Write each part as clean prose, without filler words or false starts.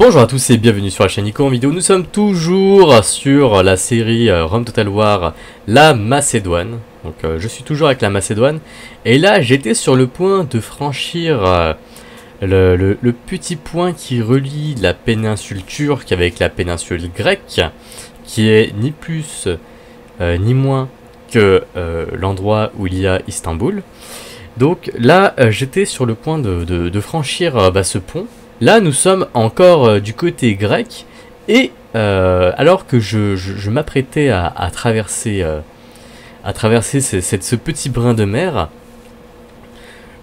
Bonjour à tous et bienvenue sur la chaîne Nico en vidéo. Nous sommes toujours sur la série Rome Total War, la Macédoine. Donc je suis toujours avec la Macédoine. Et là j'étais sur le point de franchir le petit point qui relie la péninsule turque avec la péninsule grecque, qui est ni plus ni moins que l'endroit où il y a Istanbul. Donc là j'étais sur le point de franchir ce pont. Là, nous sommes encore du côté grec, et alors que je m'apprêtais à traverser ce petit brin de mer,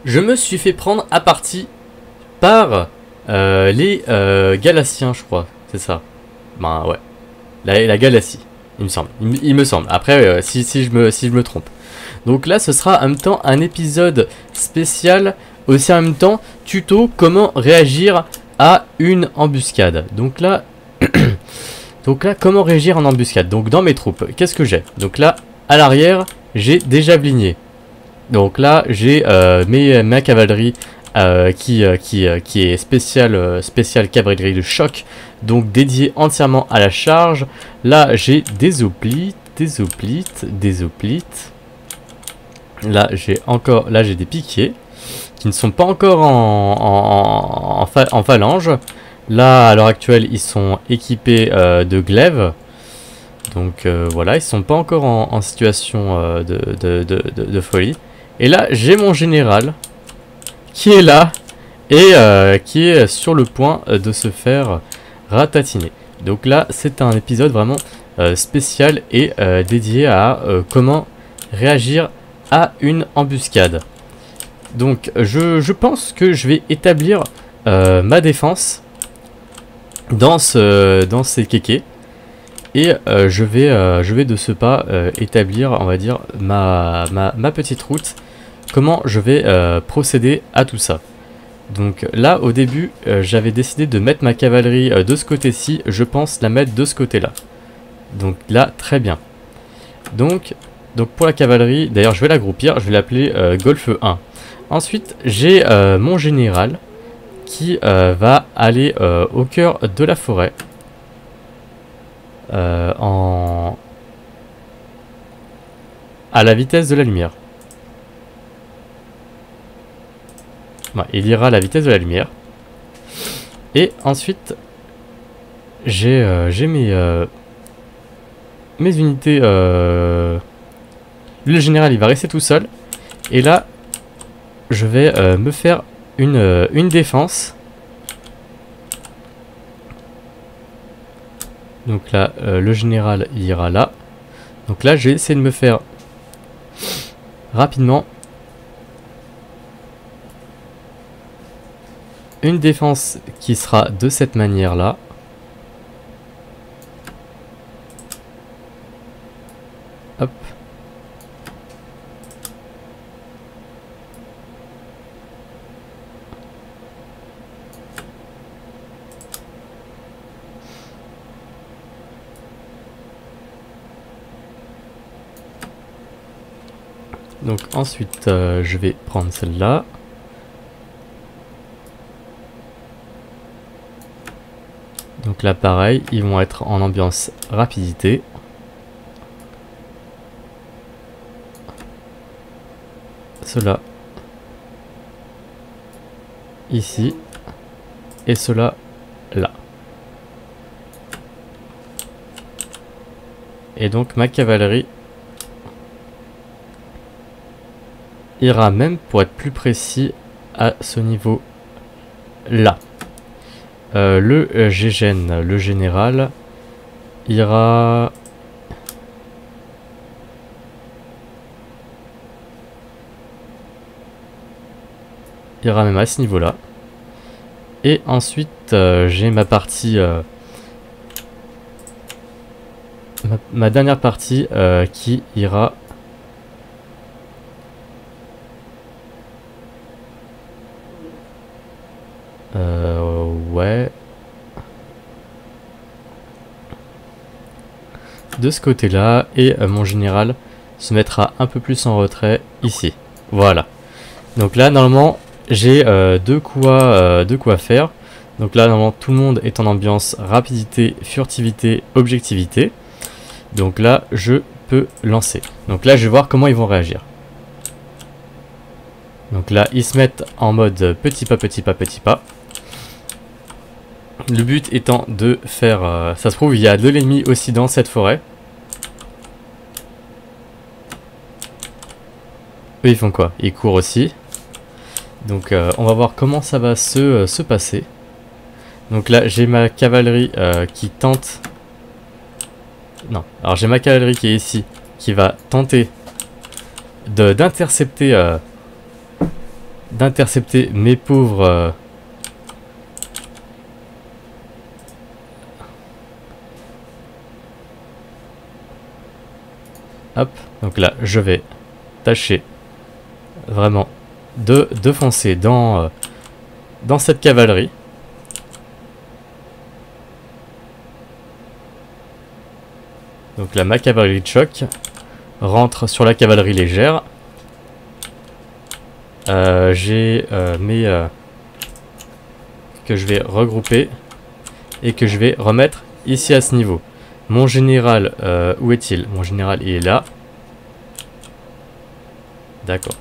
je me suis fait prendre à partie par les Galatiens, je crois, c'est ça. Ben ouais, la Galatie, il me semble. Il me semble. Après, si je me trompe. Donc là, ce sera en même temps un épisode spécial. Aussi en même temps, tuto comment réagir à une embuscade. Donc là, comment réagir en embuscade. Donc dans mes troupes, qu'est-ce que j'ai? Donc là, à l'arrière, j'ai déjà bligné. Donc là, j'ai ma cavalerie qui est spéciale cavalerie de choc, donc dédiée entièrement à la charge. Là, j'ai des hoplites. Là, j'ai des piquiers qui ne sont pas encore en phalange. Là, à l'heure actuelle, ils sont équipés de glaives. Donc voilà, ils ne sont pas encore en situation de folie. Et là, j'ai mon général qui est là et qui est sur le point de se faire ratatiner. Donc là, c'est un épisode vraiment spécial et dédié à comment réagir à une embuscade. Donc je pense que je vais établir ma défense dans ces kékés, et je vais de ce pas établir, on va dire, ma petite route, comment je vais procéder à tout ça. Donc là au début j'avais décidé de mettre ma cavalerie de ce côté-ci, je pense la mettre de ce côté-là. Donc là très bien. Donc pour la cavalerie, d'ailleurs je vais l'agroupir, je vais l'appeler Golfe 1. Ensuite, j'ai mon général qui va aller au cœur de la forêt à la vitesse de la lumière. Ouais, il ira à la vitesse de la lumière. Et ensuite, j'ai mes unités. Le général, il va rester tout seul. Et là, je vais me faire une défense. Donc là, le général il ira là. Donc là, je vais essayer de me faire rapidement une défense qui sera de cette manière-là. Hop. Donc ensuite je vais prendre celle-là. Donc là pareil, ils vont être en ambiance rapidité. Cela ici et cela là. Et donc ma cavalerie ira même, pour être plus précis, à ce niveau là. Le Gégène, le général, ira même à ce niveau là. Et ensuite j'ai ma partie ma dernière partie qui ira ouais, de ce côté là, et mon général se mettra un peu plus en retrait ici. Voilà. Donc là normalement j'ai de quoi faire. Donc là, normalement, tout le monde est en ambiance rapidité, furtivité, objectivité. Donc là, je peux lancer. Donc là, je vais voir comment ils vont réagir. Donc là, ils se mettent en mode petit pas, petit pas, petit pas. Le but étant de faire... ça se trouve, il y a de l'ennemi aussi dans cette forêt. Eux, ils font quoi? Ils courent aussi. Donc on va voir comment ça va se passer. Donc là, j'ai ma cavalerie qui tente... Non, alors j'ai ma cavalerie qui est ici, qui va tenter d'intercepter mes pauvres... Hop, donc là, je vais tâcher vraiment de foncer dans cette cavalerie. Donc là, ma cavalerie de choc rentre sur la cavalerie légère. J'ai mes... que je vais regrouper et que je vais remettre ici à ce niveau. Mon général, où est-il? Mon général, il est là. D'accord.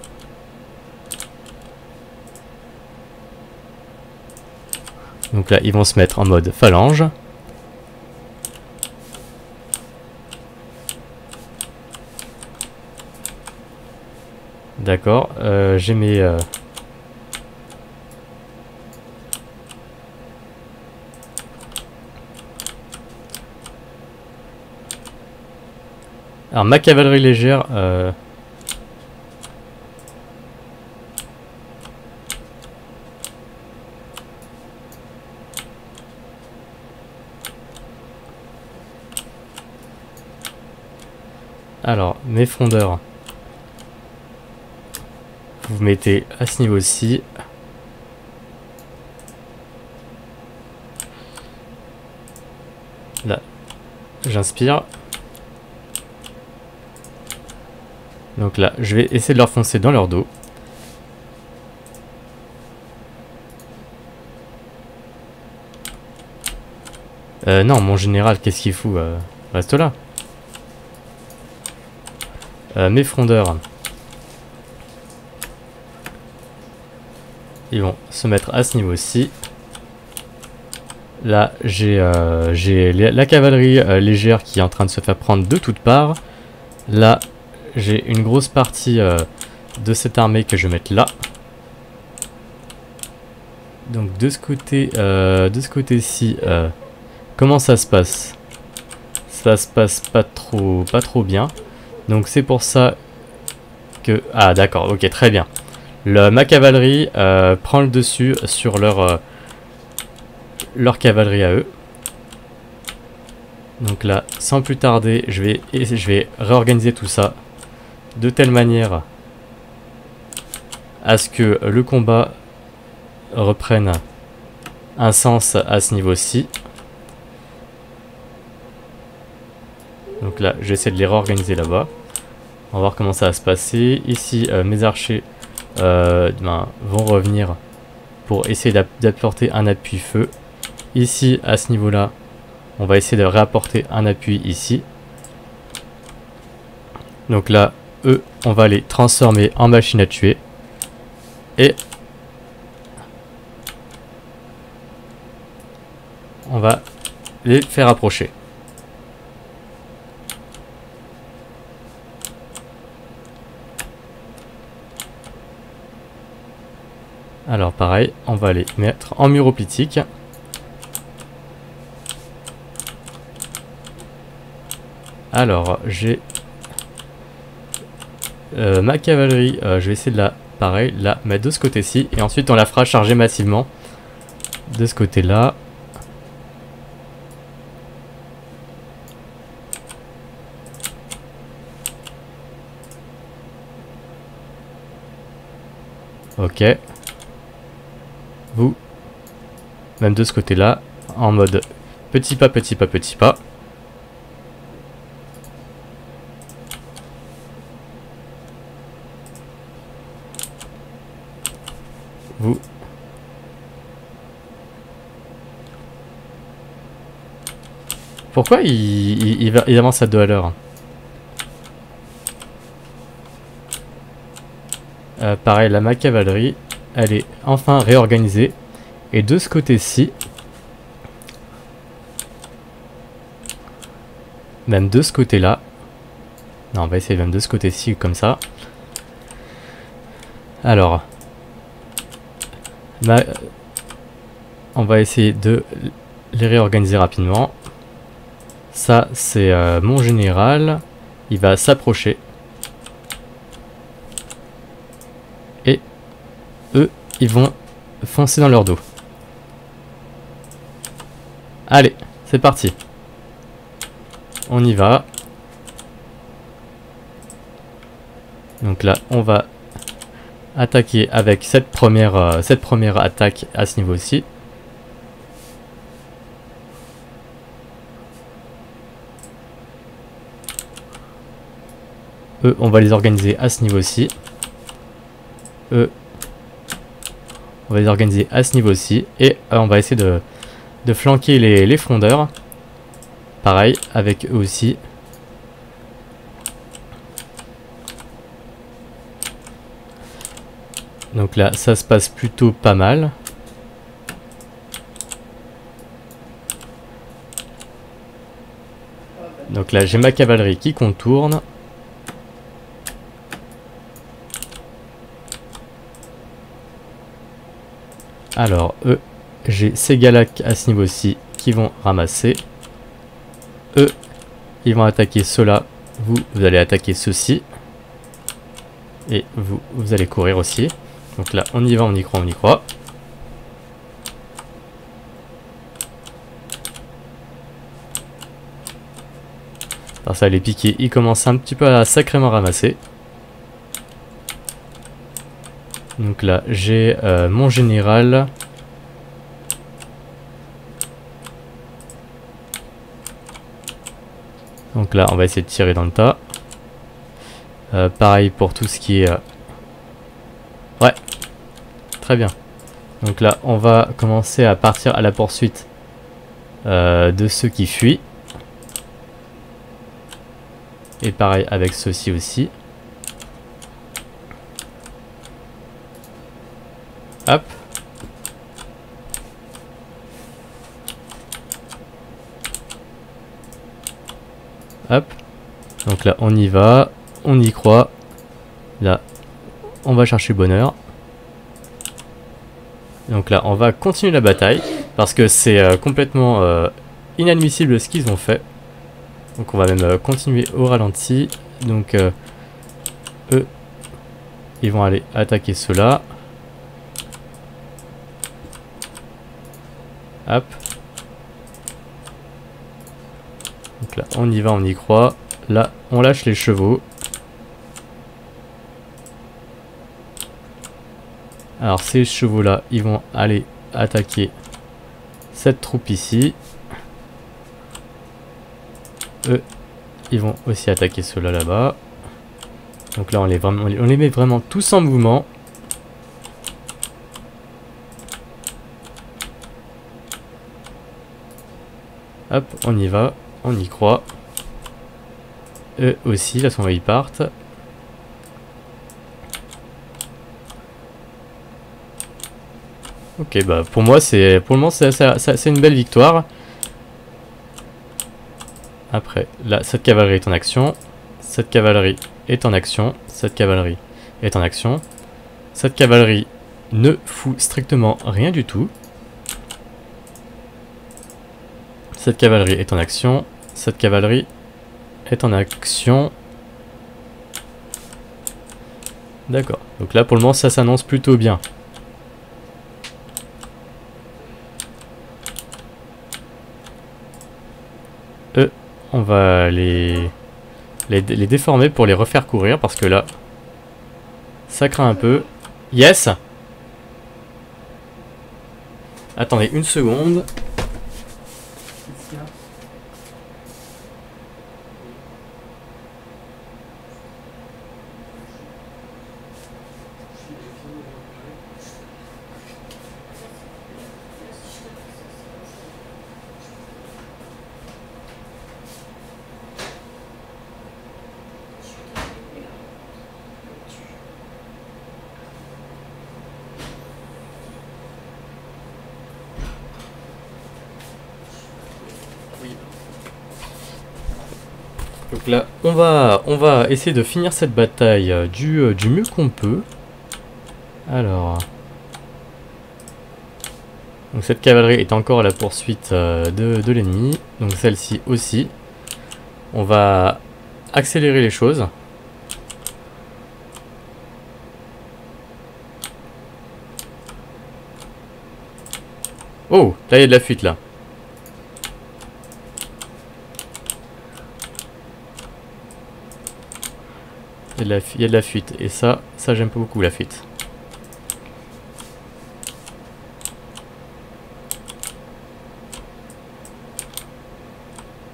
Donc là, ils vont se mettre en mode phalange. D'accord, j'ai mes... Alors ma cavalerie légère... Alors, mes frondeurs... Vous mettez à ce niveau-ci. Là, j'inspire. Donc là, je vais essayer de leur foncer dans leur dos. Non, mon général, qu'est-ce qu'il fout? Reste là. Mes frondeurs. Ils vont se mettre à ce niveau-ci. Là, j'ai la cavalerie légère qui est en train de se faire prendre de toutes parts. Là, j'ai une grosse partie de cette armée que je vais mettre là. Donc de ce côté-ci, comment ça se passe? Ça se passe pas trop bien. Donc c'est pour ça que... Ah d'accord, ok, très bien. Ma cavalerie prend le dessus sur leur cavalerie à eux. Donc là, sans plus tarder, je vais réorganiser tout ça de telle manière à ce que le combat reprenne un sens à ce niveau-ci. Donc là, j'essaie de les réorganiser là-bas. On va voir comment ça va se passer. Ici, mes archers vont revenir pour essayer d'apporter un appui feu. Ici, à ce niveau-là, on va essayer de réapporter un appui ici. Donc là, eux, on va les transformer en machines à tuer. Et on va les faire approcher. Alors pareil, on va les mettre en mur hoplitique. Alors j'ai ma cavalerie, je vais essayer de la mettre de ce côté-ci. Et ensuite on la fera charger massivement de ce côté-là. Ok. Vous, même de ce côté-là, en mode petit pas, petit pas, petit pas. Vous. Pourquoi il avance à 2 à l'heure? Pareil, ma cavalerie, elle est enfin réorganisée. Et de ce côté-ci, même de ce côté-là, non, on va essayer même de ce côté-ci, comme ça. Alors, on va essayer de les réorganiser rapidement. Ça, c'est mon général. Il va s'approcher. Et eux, ils vont foncer dans leur dos. Allez, c'est parti. On y va. Donc là, on va attaquer avec cette première attaque à ce niveau-ci. Eux, on va les organiser à ce niveau-ci. Eux, on va les organiser à ce niveau-ci. Et on va essayer de flanquer les frondeurs. Pareil, avec eux aussi. Donc là, ça se passe plutôt pas mal. Donc là, j'ai ma cavalerie qui contourne. Alors, eux, j'ai ces galacs à ce niveau-ci qui vont ramasser. Eux, ils vont attaquer ceux-là. Vous allez attaquer ceux-ci. Et vous allez courir aussi. Donc là, on y va, on y croit, on y croit. Alors ça, les piquets, ils commencent un petit peu à sacrément ramasser. Donc là, j'ai mon général. Donc là, on va essayer de tirer dans le tas. Pareil pour tout ce qui est... Ouais, très bien. Donc là, on va commencer à partir à la poursuite de ceux qui fuient. Et pareil avec ceux-ci aussi. Hop. Hop. Donc là, on y va. On y croit. Là, on va chercher bonheur. Donc là, on va continuer la bataille. Parce que c'est complètement inadmissible ce qu'ils ont fait. Donc on va même continuer au ralenti. Donc eux, ils vont aller attaquer ceux-là. Hop. Donc là, on y va, on y croit. Là, on lâche les chevaux. Alors ces chevaux-là, ils vont aller attaquer cette troupe ici. Eux, ils vont aussi attaquer ceux-là là-bas. Donc là, on les met vraiment tous en mouvement. Hop, on y va, on y croit. Eux aussi, là, ils partent. Ok, bah pour moi, pour le moment, c'est une belle victoire. Après, là, cette cavalerie est en action. Cette cavalerie est en action. Cette cavalerie est en action. Cette cavalerie ne fout strictement rien du tout. Cette cavalerie est en action. Cette cavalerie est en action. D'accord. Donc là, pour le moment, ça s'annonce plutôt bien. Eux, on va les déformer pour les refaire courir parce que là, ça craint un peu. Yes! Attendez une seconde. Donc là, on va essayer de finir cette bataille du mieux qu'on peut. Alors... Donc cette cavalerie est encore à la poursuite de l'ennemi. Donc celle-ci aussi. On va accélérer les choses. Oh, là il y a de la fuite là. Il y a de la fuite. Et ça j'aime pas beaucoup la fuite.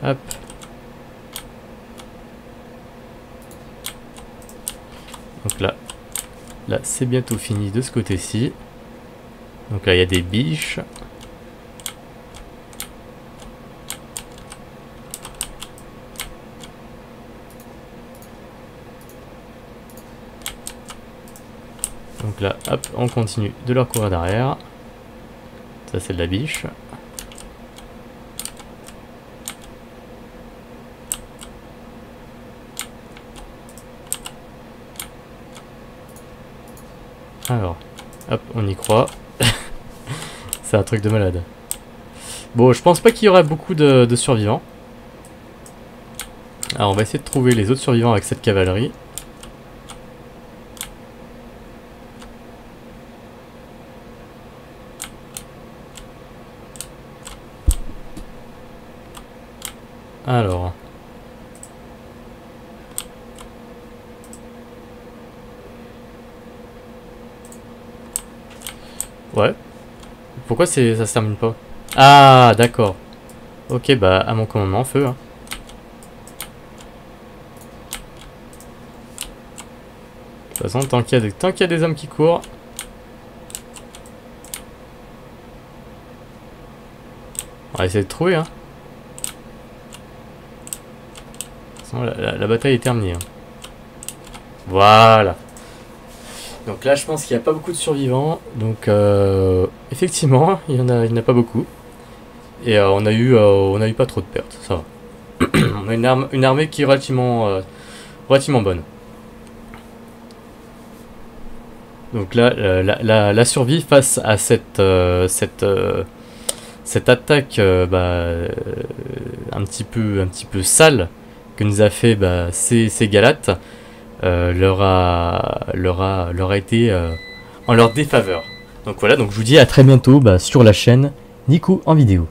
Hop. Donc là c'est bientôt fini de ce côté-ci. Donc là il y a des biches. Donc là, hop, on continue de leur courir derrière. Ça c'est de la biche. Alors, hop, on y croit. C'est un truc de malade. Bon, je pense pas qu'il y aura beaucoup de survivants. Alors, on va essayer de trouver les autres survivants avec cette cavalerie. Alors... Ouais. Pourquoi ça se termine pas? Ah, d'accord. Ok, bah, à mon commandement, feu. Hein. De toute façon, tant qu'il y a des hommes qui courent... On va essayer de trouver, hein. De toute façon, la bataille est terminée. Hein. Voilà. Donc là, je pense qu'il n'y a pas beaucoup de survivants. Donc, effectivement, il n'y en a pas beaucoup. Et on a eu pas trop de pertes, ça va. On a une armée qui est relativement bonne. Donc là, la survie face à cette attaque un petit peu sale que nous a fait ces Galates leur a été en leur défaveur. Donc voilà, donc je vous dis à très bientôt sur la chaîne Nico en vidéo.